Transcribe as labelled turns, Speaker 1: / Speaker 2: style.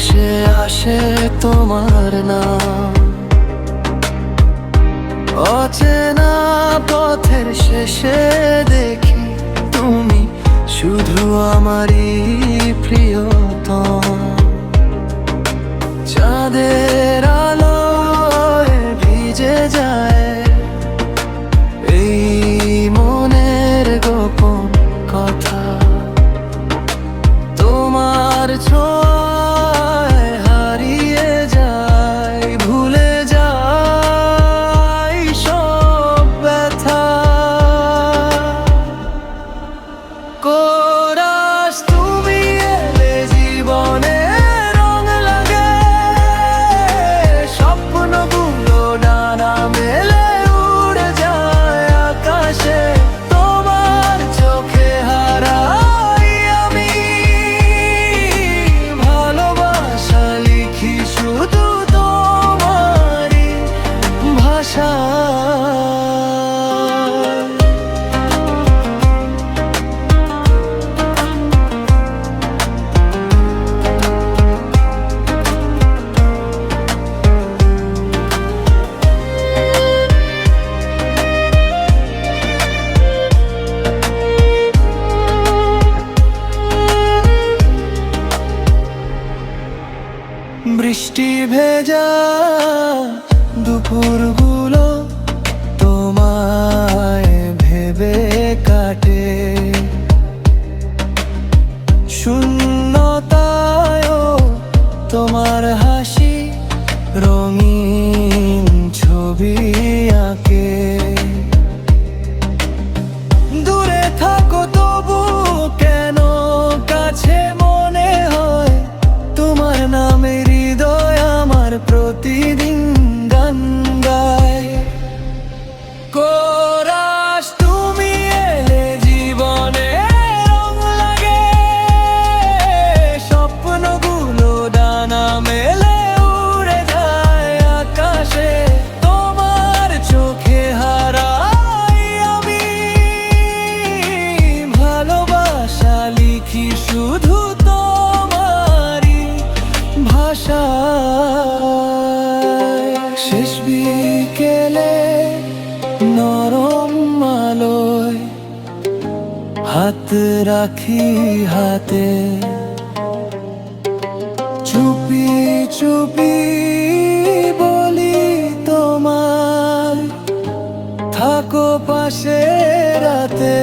Speaker 1: ভেসে আসে তোমার নাম। অচেনা পথের শেষে দেখি তুমি শুধু আমারই প্রিয়তম। চাঁদের আলোয় ভিজে যায় এই মনের গোপন কথা। তোমার ছোঁয়ায় হারিয়ে যায়, ভুলে যায় সব ব্যথা। কোরাস তুমি এলে জীবনে রং লাগে, স্বপ্নগুলো ডানা মেলে উড়ে যায় আকাশে। তোমার চোখে হারাই আমি ভালোবাসা, লিখি শুধু তোমারই ভাষা। বৃষ্টি ভেজা দুপুরগুলো তোমায় ভেবে কাটে, শূন্যতায়ও তোমার হাসি রঙিন ছবি আঁকে। দূরে থাকো তবু কেন কাছে মনে হয় তোমার নামে। হৃদয় আমার প্রতিদিন গান গায়। কোরাস তুমি এলে জীবনে রং লাগে, স্বপ্নগুলো ডানা মেলে উড়ে যায় আকাশে। তোমার চোখে হারাই আমি ভালোবাসা, লিখি শুধু তোমারই ভাষা। শেষ বিকেলে নরম আলোয় হাত রাখি হাতে, চুপি চুপি বলি তোমার থাকো পাশে রাতে।